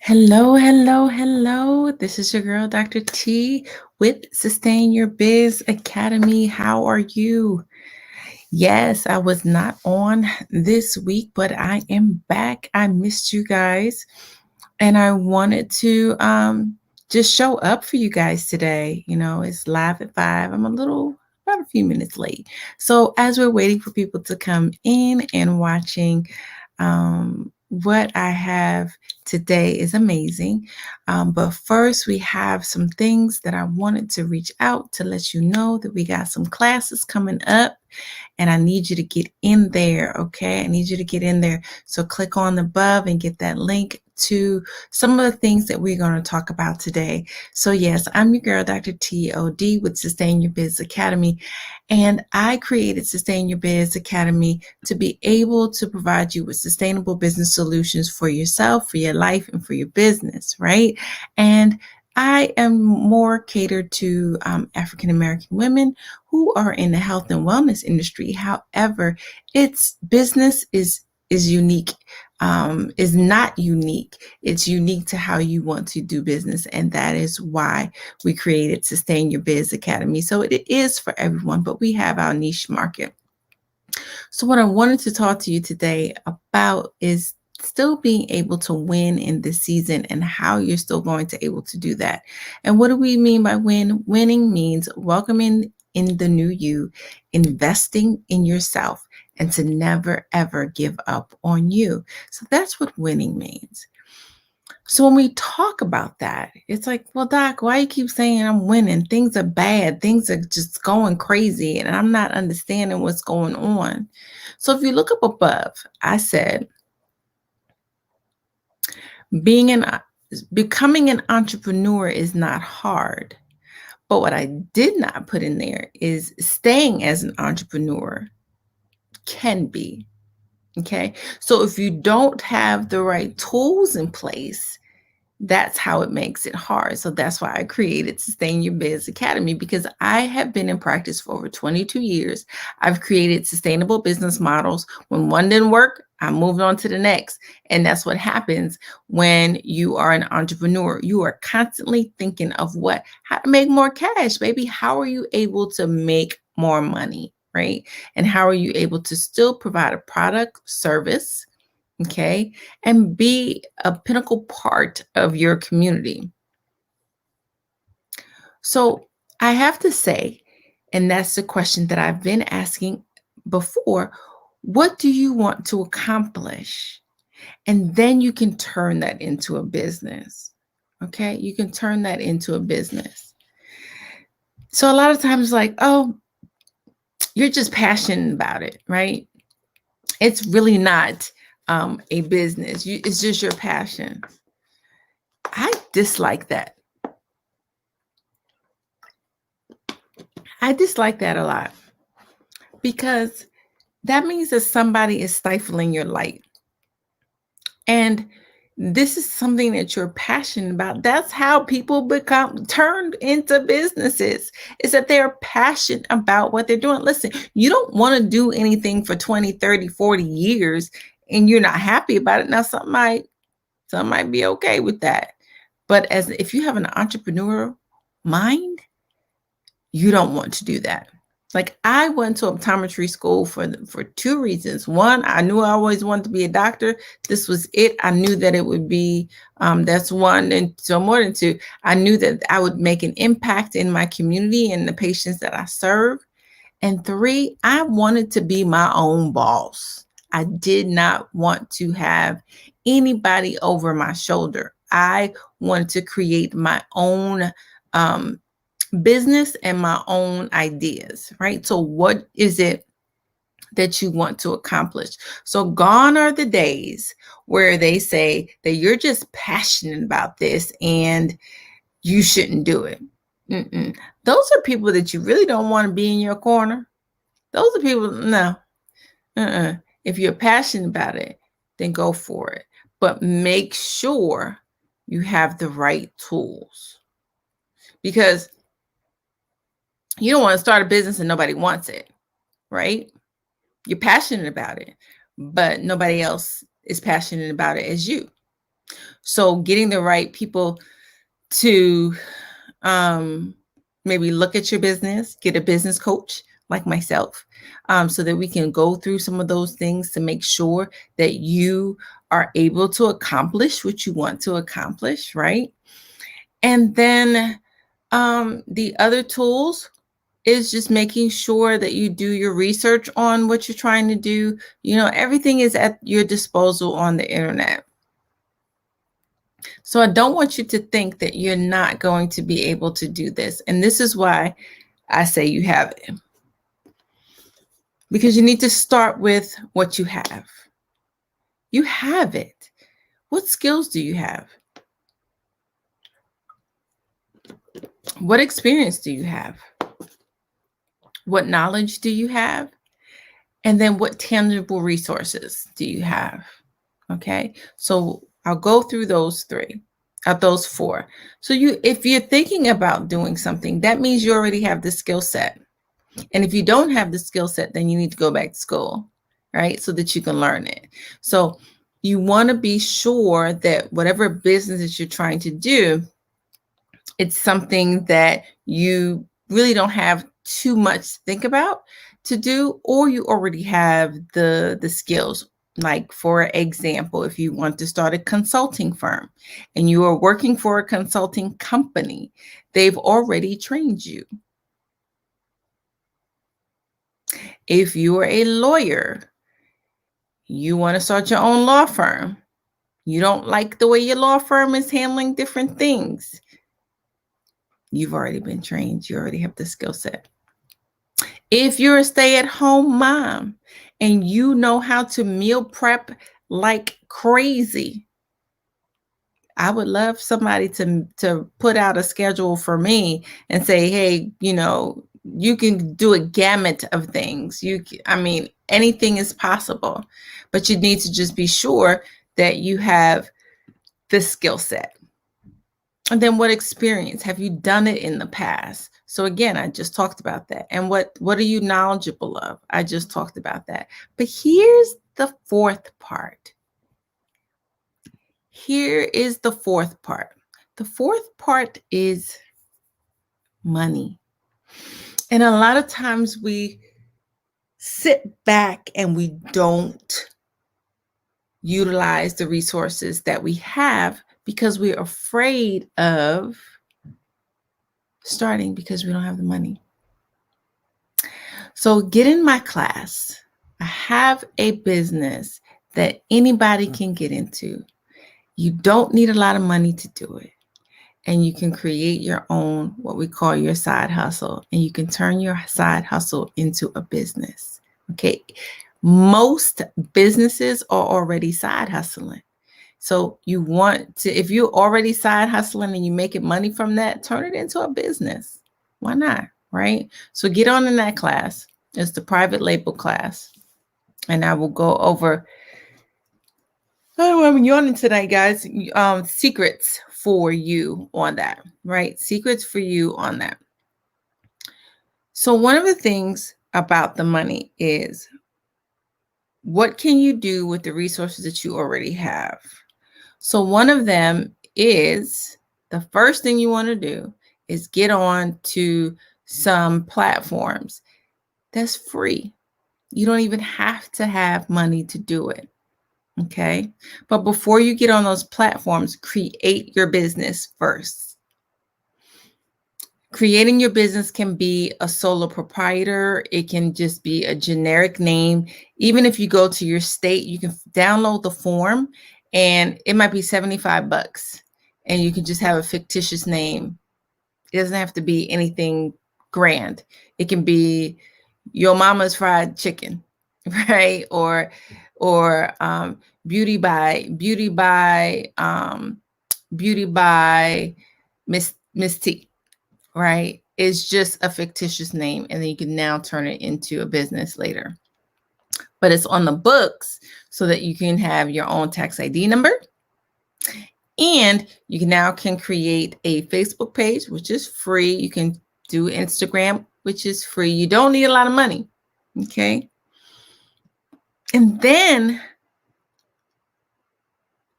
Hello, hello, hello. This is your girl, Dr. T with Sustain Your Biz Academy. How are you? Yes, I was not on this week, but I am back. I missed you guys, and I wanted to just show up for you guys today. It's live at 5. I'm about a few minutes late. So as we're waiting for people to come in and watching, what I have today is amazing. But first, we have some things that I wanted to reach out to let you know that we got some classes coming up, and I need you to get in there. Okay, I need you to get in there. So click on above and get that link to some of the things that we're going to talk about today. So yes, I'm your girl, Dr. T.O.D. with Sustain Your Biz Academy. And I created Sustain Your Biz Academy to be able to provide you with sustainable business solutions for yourself, for your life, and for your business, right? And I am more catered to African American women who are in the health and wellness industry. However, its business is unique, is not unique. It's unique to how you want to do business, and that is why we created Sustain Your Biz Academy. So it is for everyone, but we have our niche market. So what I wanted to talk to you today about is still being able to win in this season and how you're still going to able to do that. And what do we mean by win? Winning means welcoming in the new you, investing in yourself, and to never ever give up on you. So that's what winning means. So when we talk about that, it's like, well, Doc, why you keep saying I'm winning? Things are bad. Things are just going crazy, and I'm not understanding what's going on. So if you look up above, I said, becoming an entrepreneur is not hard. But what I did not put in there is staying as an entrepreneur can be. Okay. So if you don't have the right tools in place, that's how it makes it hard. So that's why I created Sustain Your Biz Academy, because I have been in practice for over 22 years. I've created sustainable business models. When one didn't work, I moved on to the next. And that's what happens when you are an entrepreneur. You are constantly thinking of how to make more cash, baby. How are you able to make more money, right? And how are you able to still provide a product, service, okay, and be a pinnacle part of your community. So I have to say, and that's the question that I've been asking before, what do you want to accomplish? And then you can turn that into a business. Okay, you can turn that into a business. So a lot of times, like, oh, you're just passionate about it, right? It's really not a business. It's just your passion. I dislike that. I dislike that a lot, because that means that somebody is stifling your light. And this is something that you're passionate about. That's how people become turned into businesses, is that they're passionate about what they're doing. Listen, you don't want to do anything for 20, 30, 40 years and you're not happy about it. Now, some might be okay with that. But if you have an entrepreneurial mind, you don't want to do that. Like, I went to optometry school for two reasons. One, I knew I always wanted to be a doctor. This was it. I knew that it would be, that's one. And so more than two, I knew that I would make an impact in my community and the patients that I serve. And three, I wanted to be my own boss. I did not want to have anybody over my shoulder. I wanted to create my own business and my own ideas, right? So what is it that you want to accomplish? So gone are the days where they say that you're just passionate about this and you shouldn't do it. Those are people that you really don't want to be in your corner. Those are people, no. If you're passionate about it, then go for it. But make sure you have the right tools, because you don't want to start a business and nobody wants it, right? You're passionate about it, but nobody else is passionate about it as you. So getting the right people to maybe look at your business, get a business coach like myself, so that we can go through some of those things to make sure that you are able to accomplish what you want to accomplish, right? And then the other tools is just making sure that you do your research on what you're trying to do. You know, everything is at your disposal on the internet. So I don't want you to think that you're not going to be able to do this. And this is why I say you have it. Because you need to start with what you have. You have it. What skills do you have? What experience do you have? What knowledge do you have? And then what tangible resources do you have? Okay, so I'll go through those those four. So if you're thinking about doing something, that means you already have the skill set. And if you don't have the skill set, then you need to go back to school, right? So that you can learn it. So you want to be sure that whatever business that you're trying to do, it's something that you really don't have too much to think about to do, or you already have the skills. Like, for example, if you want to start a consulting firm and you are working for a consulting company, they've already trained you. If you are a lawyer, you want to start your own law firm, you don't like the way your law firm is handling different things, you've already been trained. You already have the skill set. If you're a stay-at-home mom and you know how to meal prep like crazy, I would love somebody to put out a schedule for me and say, hey, you can do a gamut of things. I mean, anything is possible, but you need to just be sure that you have the skill set. And then what experience? Have you done it in the past? So again, I just talked about that. And what are you knowledgeable of? I just talked about that. But here's the fourth part. Here is the fourth part. The fourth part is money. And a lot of times we sit back and we don't utilize the resources that we have because we're afraid of starting because we don't have the money. So get in my class. I have a business that anybody can get into. You don't need a lot of money to do it. And you can create your own, what we call your side hustle. And you can turn your side hustle into a business. Okay. Most businesses are already side hustling. So you want to, if you're already side hustling and you making money from that, turn it into a business. Why not? Right? So get on in that class. It's the private label class. And I will go over, I'm yawning tonight, guys, secrets for you on that, right? Secrets for you on that. So one of the things about the money is, what can you do with the resources that you already have? So one of them is, the first thing you want to do is get on to some platforms that's free. You don't even have to have money to do it. Okay. But before you get on those platforms, create your business first. Creating your business can be a solo proprietor. It can just be a generic name. Even if you go to your state, you can download the form and it might be $75 and you can just have a fictitious name. It doesn't have to be anything grand. It can be Your Mama's Fried Chicken, right? Or beauty by Miss T, right? It's just a fictitious name, and then you can now turn it into a business later. But it's on the books so that you can have your own tax ID number. And you can create a Facebook page, which is free. You can do Instagram, which is free. You don't need a lot of money. Okay. And then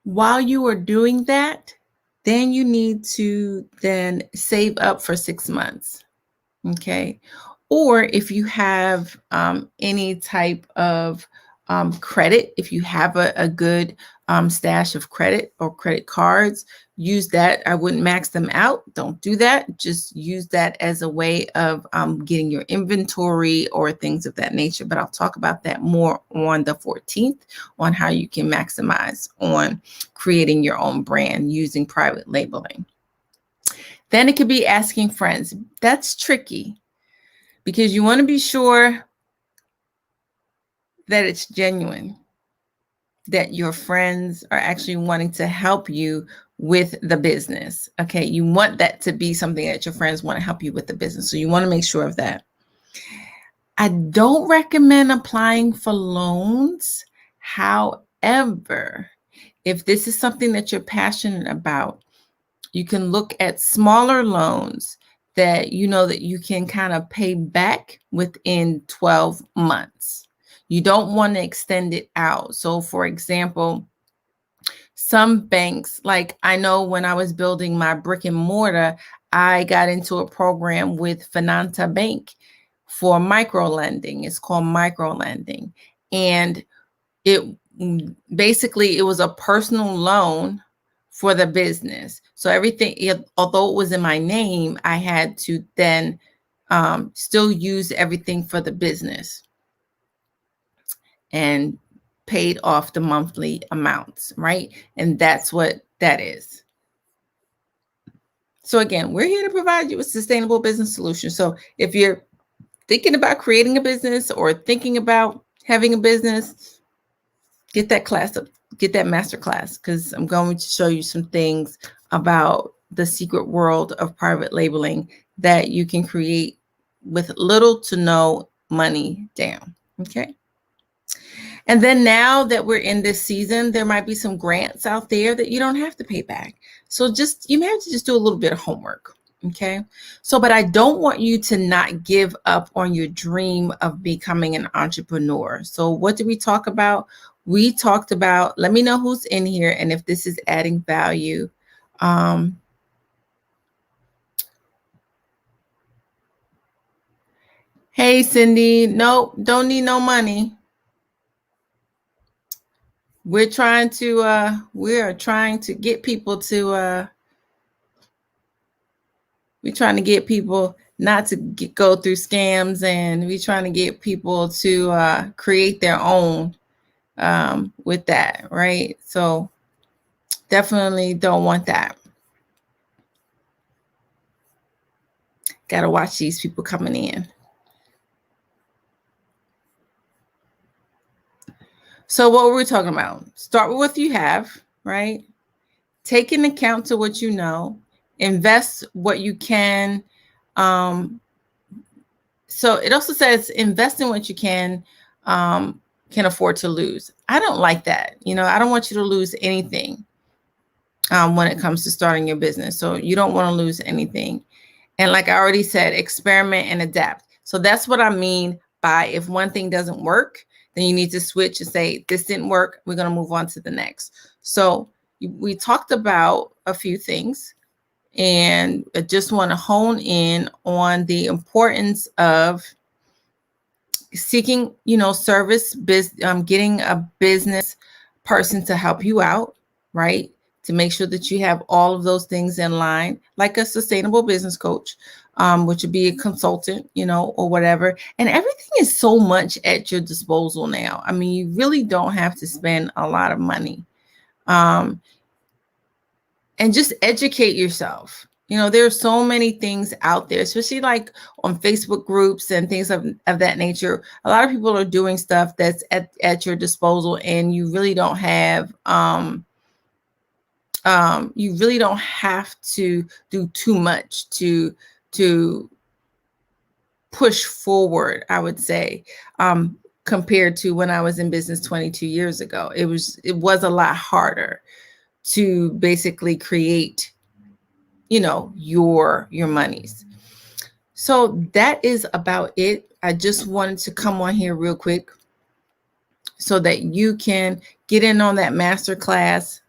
While you are doing that, then you need to then save up for 6 months. Okay. Or if you have any type of credit, if you have a good stash of credit or credit cards, use that. I wouldn't max them out. Don't do that. Just use that as a way of getting your inventory or things of that nature. But I'll talk about that more on the 14th on how you can maximize on creating your own brand using private labeling. Then it could be asking friends. That's tricky, because you want to be sure that it's genuine, that your friends are actually wanting to help you with the business. Okay, you want that to be something that your friends want to help you with the business. So you want to make sure of that. I don't recommend applying for loans. However, if this is something that you're passionate about, you can look at smaller loans that you know that you can kind of pay back within 12 months. You don't want to extend it out. So for example, some banks, like I know when I was building my brick and mortar, I got into a program with Finanta Bank for micro lending. It's called micro lending. And it basically, it was a personal loan for the business. So everything, although it was in my name, I had to then still use everything for the business and paid off the monthly amounts, right? And that's what that is. So again, we're here to provide you with sustainable business solutions. So if you're thinking about creating a business or thinking about having a business, get that class up, get that master class, because I'm going to show you some things about the secret world of private labeling that you can create with little to no money down. Okay. And then now that we're in this season, there might be some grants out there that you don't have to pay back. So just, you may have to just do a little bit of homework. Okay. So, but I don't want you to not give up on your dream of becoming an entrepreneur. So what did we talk about? We talked about, let me know who's in here and if this is adding value. Hey, Cindy, nope, don't need no money. We are trying to get people to, we're trying to get people not to go through scams, and we're trying to get people to create their own with that, right? So definitely don't want that. Got to watch these people coming in. So what were we talking about? Start with what you have, right? Take into account to what you know, invest what you can. So it also says invest in what you can afford to lose. I don't like that. I don't want you to lose anything when it comes to starting your business. So you don't want to lose anything. And like I already said, experiment and adapt. So that's what I mean by, if one thing doesn't work, then you need to switch and say, this didn't work, we're going to move on to the next. So we talked about a few things, and I just want to hone in on the importance of seeking, service, getting a business person to help you out, right? To make sure that you have all of those things in line, like a sustainable business coach, which would be a consultant, or whatever. And everything is so much at your disposal now. I mean, you really don't have to spend a lot of money. And just educate yourself. There are so many things out there, especially like on Facebook groups and things of that nature. A lot of people are doing stuff that's at your disposal, and you really don't have to do too much to push forward, I would say, compared to when I was in business 22 years ago. It was a lot harder to basically create, your monies. So that is about it. I just wanted to come on here real quick so that you can get in on that master class.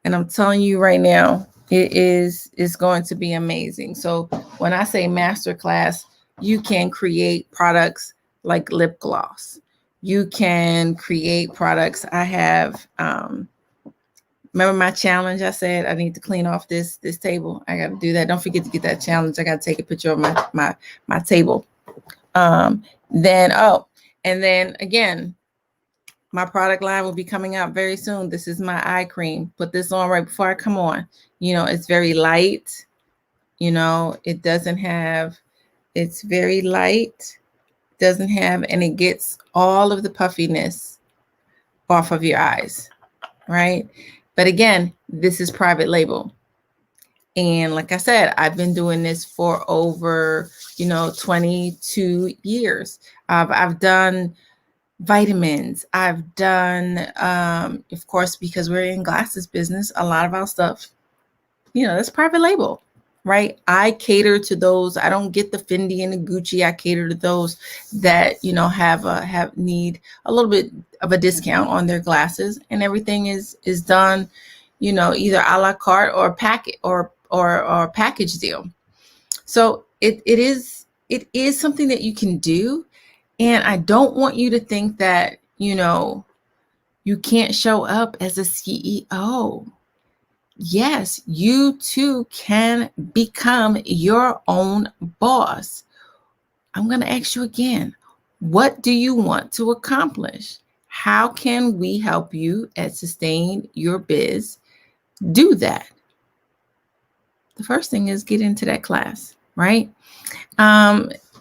And I'm telling you right now, it's going to be amazing. So when I say masterclass, you can create products like lip gloss. You can create products. I have remember my challenge? I said I need to clean off this table. I got to do that. Don't forget to get that challenge. I got to take a picture of my table. Then and then again, my product line will be coming out very soon. This is my eye cream. Put this on right before I come on. It's very light. It doesn't have. It's very light. Doesn't have, and it gets all of the puffiness off of your eyes, right? But again, this is private label. And like I said, I've been doing this for over, 22 years. I've done vitamins. I've done, of course, because we're in glasses business, a lot of our stuff, that's private label, right? I cater to those. I don't get the Fendi and the Gucci. I cater to those that, have need a little bit of a discount on their glasses, and everything is done, either a la carte or packet or package deal. So it is something that you can do. And I don't want you to think that, you can't show up as a CEO. Yes, you too can become your own boss. I'm going to ask you again, what do you want to accomplish? How can we help you at Sustain Your Biz do that? The first thing is get into that class, right?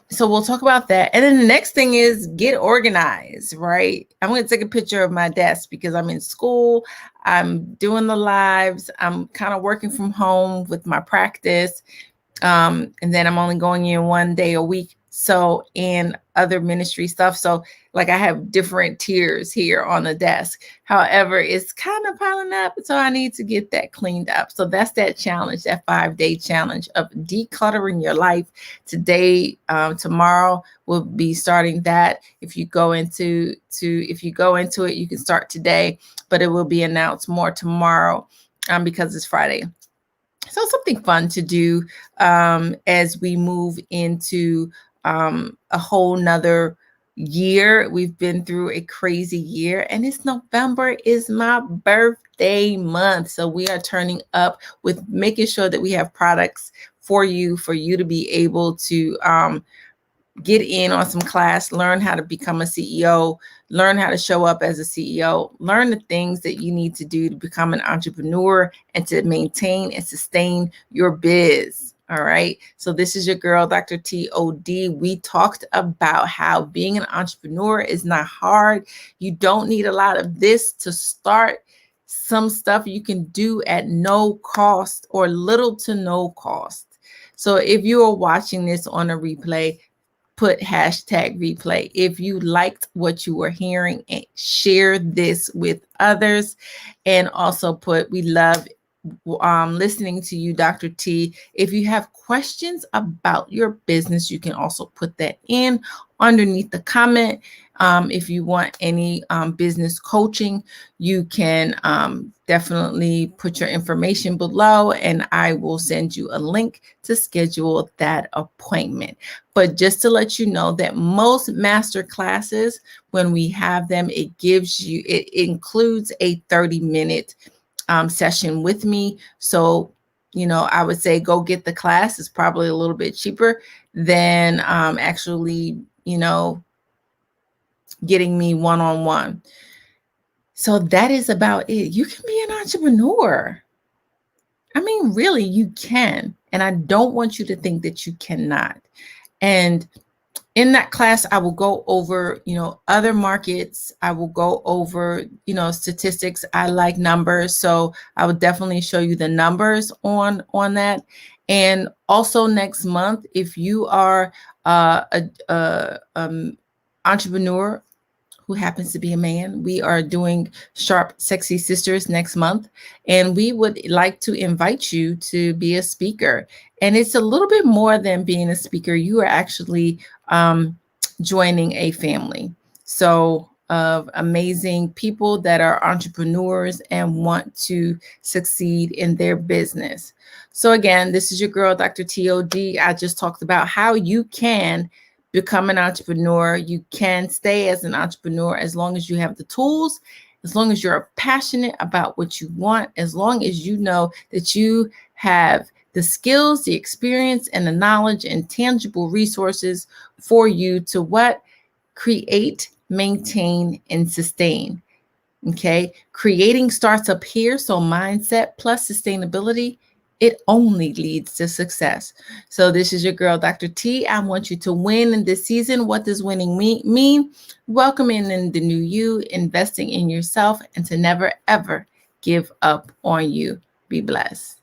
So we'll talk about that. And then the next thing is get organized, right? I'm going to take a picture of my desk because I'm in school. I'm doing the lives. I'm kind of working from home with my practice. And then I'm only going in one day a week. So, and other ministry stuff. So like I have different tiers here on the desk. However, it's kind of piling up. So I need to get that cleaned up. So that's that challenge, that 5-day challenge of decluttering your life. Today, tomorrow we'll be starting that. If you go into it, you can start today, but it will be announced more tomorrow because it's Friday. So something fun to do as we move into a whole nother year. We've been through a crazy year, and it's November is my birthday month. So we are turning up with making sure that we have products for you to be able to get in on some class, learn how to become a CEO, learn how to show up as a CEO, learn the things that you need to do to become an entrepreneur and to maintain and sustain your biz. All right. So this is your girl, Dr. T O.D. We talked about how being an entrepreneur is not hard. You don't need a lot of this to start. Some stuff you can do at no cost or little to no cost. So if you are watching this on a replay, put hashtag replay. If you liked what you were hearing, and share this with others, and also put, we love listening to you, Dr. T. If you have questions about your business, you can also put that in underneath the comment. If you want any business coaching, you can definitely put your information below, and I will send you a link to schedule that appointment. But just to let you know that most master classes, when we have them, it includes a 30-minute session with me. So, I would say go get the class. It's probably a little bit cheaper than actually, getting me one-on-one. So that is about it. You can be an entrepreneur. I mean, really, you can. And I don't want you to think that you cannot. And in that class, I will go over, other markets. I will go over, statistics. I like numbers. So I will definitely show you the numbers on that. And also next month, if you are a entrepreneur who happens to be a man, we are doing Sharp Sexy Sisters next month. And we would like to invite you to be a speaker. And it's a little bit more than being a speaker. You are actually joining a family. So of amazing people that are entrepreneurs and want to succeed in their business. So again, this is your girl, Dr. TOD. I just talked about how you can become an entrepreneur. You can stay as an entrepreneur as long as you have the tools, as long as you're passionate about what you want, as long as you know that you have the skills, the experience, and the knowledge and tangible resources for you to what? Create, maintain, and sustain. Okay. Creating starts up here. So mindset plus sustainability, it only leads to success. So this is your girl, Dr. T. I want you to win in this season. What does winning mean? Welcoming in the new you, investing in yourself, and to never, ever give up on you. Be blessed.